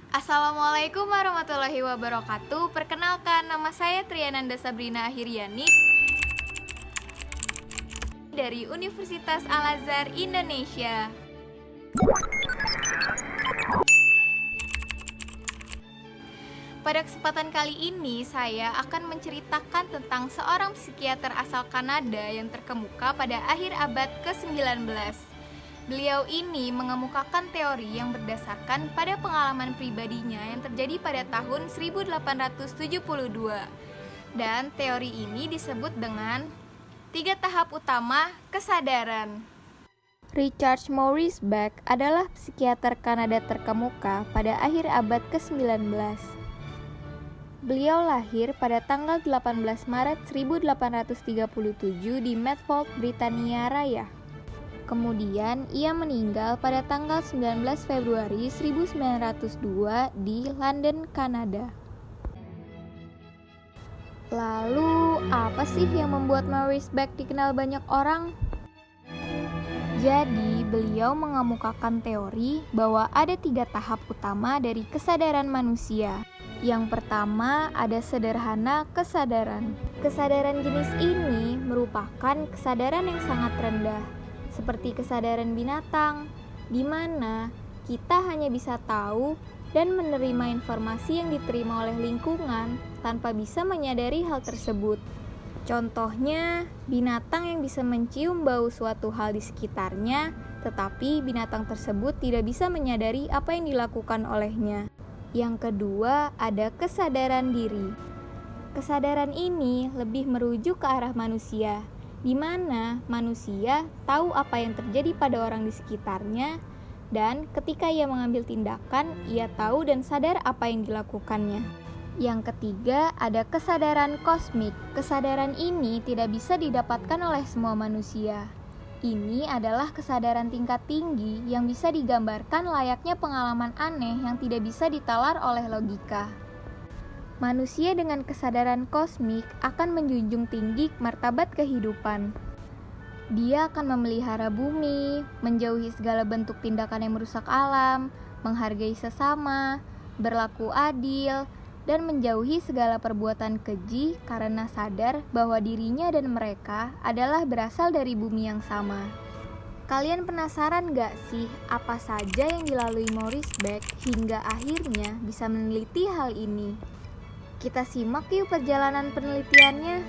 Assalamualaikum warahmatullahi wabarakatuh. Perkenalkan, nama saya Triananda Sabrina Akhiriani dari Universitas Al-Azhar Indonesia. Pada kesempatan kali ini, saya akan menceritakan tentang seorang psikiater asal Kanada yang terkemuka pada akhir abad ke-19. Beliau ini mengemukakan teori yang berdasarkan pada pengalaman pribadinya yang terjadi pada tahun 1872. Dan teori ini disebut dengan 3 tahap utama kesadaran. Richard Maurice Beck adalah psikiater Kanada terkemuka pada akhir abad ke-19. Beliau lahir pada tanggal 18 Maret 1837 di Medford, Britania Raya. Kemudian ia meninggal pada tanggal 19 Februari 1902 di London, Kanada. Lalu, apa sih yang membuat Maurice Beck dikenal banyak orang? Jadi, beliau mengemukakan teori bahwa ada 3 tahap utama dari kesadaran manusia. Yang pertama, ada sederhana kesadaran. Kesadaran jenis ini merupakan kesadaran yang sangat rendah, seperti kesadaran binatang, di mana kita hanya bisa tahu dan menerima informasi yang diterima oleh lingkungan tanpa bisa menyadari hal tersebut. Contohnya, binatang yang bisa mencium bau suatu hal di sekitarnya, tetapi binatang tersebut tidak bisa menyadari apa yang dilakukan olehnya. Yang kedua, ada kesadaran diri. Kesadaran ini lebih merujuk ke arah manusia, di mana manusia tahu apa yang terjadi pada orang di sekitarnya, dan ketika ia mengambil tindakan, ia tahu dan sadar apa yang dilakukannya. Yang ketiga, ada kesadaran kosmik. Kesadaran ini tidak bisa didapatkan oleh semua manusia. Ini adalah kesadaran tingkat tinggi yang bisa digambarkan layaknya pengalaman aneh yang tidak bisa ditalar oleh logika. Manusia dengan kesadaran kosmik akan menjunjung tinggi martabat kehidupan. Dia akan memelihara bumi, menjauhi segala bentuk tindakan yang merusak alam, menghargai sesama, berlaku adil, dan menjauhi segala perbuatan keji karena sadar bahwa dirinya dan mereka adalah berasal dari bumi yang sama. Kalian penasaran gak sih apa saja yang dilalui Maurice Beck hingga akhirnya bisa meneliti hal ini? Kita simak yuk perjalanan penelitiannya.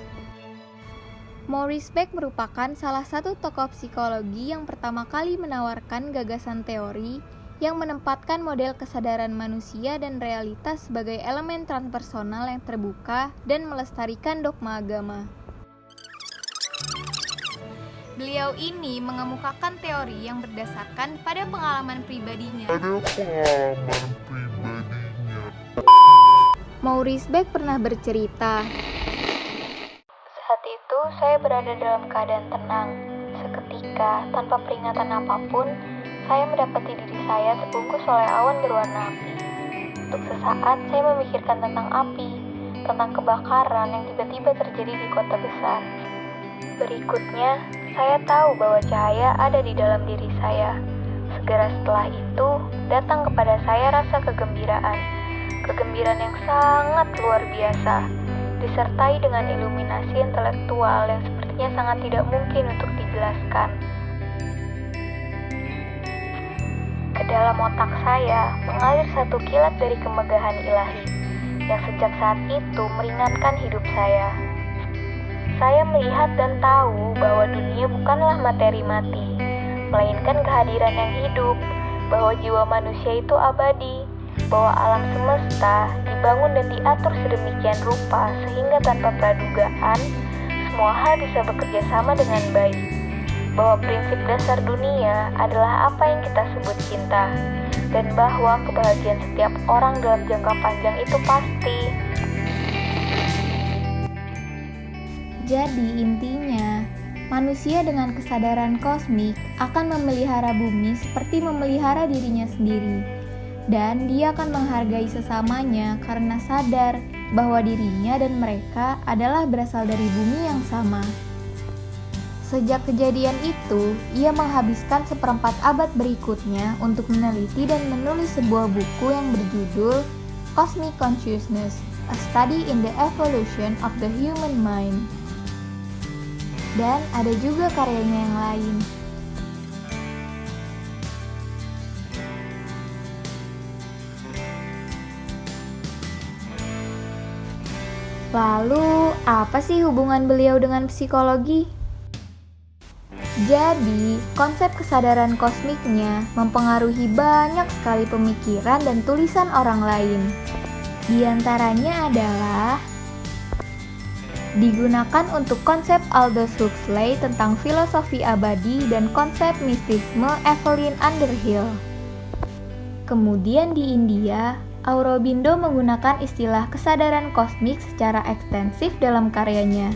Maurice Beck merupakan salah satu tokoh psikologi yang pertama kali menawarkan gagasan teori yang menempatkan model kesadaran manusia dan realitas sebagai elemen transpersonal yang terbuka dan melestarikan dogma agama. Beliau ini mengemukakan teori yang berdasarkan pada pengalaman pribadinya. Maurice Beck pernah bercerita, "Saat itu saya berada dalam keadaan tenang. Seketika, tanpa peringatan apapun, saya mendapati diri saya terbungkus oleh awan berwarna api. Untuk sesaat, saya memikirkan tentang api, tentang kebakaran yang tiba-tiba terjadi di kota besar. Berikutnya, saya tahu bahwa cahaya ada di dalam diri saya. Segera setelah itu, datang kepada saya rasa kegembiraan. Kegembiraan yang sangat luar biasa, disertai dengan iluminasi intelektual yang sepertinya sangat tidak mungkin untuk dijelaskan. Ke dalam otak saya mengalir satu kilat dari kemegahan ilahi, yang sejak saat itu meringankan hidup saya. Saya melihat dan tahu bahwa dunia bukanlah materi mati, melainkan kehadiran yang hidup, bahwa jiwa manusia itu abadi, bahwa alam semesta dibangun dan diatur sedemikian rupa sehingga tanpa pradugaan semua hal bisa bekerja sama dengan baik, bahwa prinsip dasar dunia adalah apa yang kita sebut cinta, dan bahwa kebahagiaan setiap orang dalam jangka panjang itu pasti." Jadi intinya, manusia dengan kesadaran kosmik akan memelihara bumi seperti memelihara dirinya sendiri. Dan dia akan menghargai sesamanya karena sadar bahwa dirinya dan mereka adalah berasal dari bumi yang sama. Sejak kejadian itu, ia menghabiskan seperempat abad berikutnya untuk meneliti dan menulis sebuah buku yang berjudul Cosmic Consciousness, A Study in the Evolution of the Human Mind. Dan ada juga karyanya yang lain. Lalu, apa sih hubungan beliau dengan psikologi? Jadi, konsep kesadaran kosmiknya mempengaruhi banyak sekali pemikiran dan tulisan orang lain. Di antaranya adalah digunakan untuk konsep Aldous Huxley tentang filosofi abadi dan konsep mistisme Evelyn Underhill. Kemudian di India, Aurobindo menggunakan istilah kesadaran kosmik secara ekstensif dalam karyanya.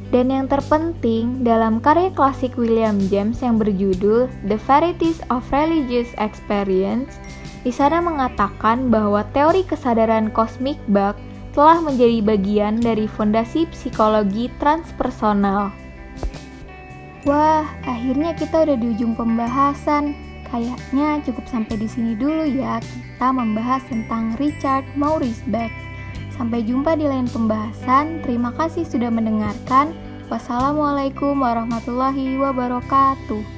Dan yang terpenting dalam karya klasik William James yang berjudul The Varieties of Religious Experience, di sana mengatakan bahwa teori kesadaran kosmik Bach telah menjadi bagian dari fondasi psikologi transpersonal. Wah, akhirnya kita udah di ujung pembahasan. Kayaknya cukup sampai di sini dulu ya kita membahas tentang Richard Maurice Bach. Sampai jumpa di lain pembahasan. Terima kasih sudah mendengarkan. Wassalamualaikum warahmatullahi wabarakatuh.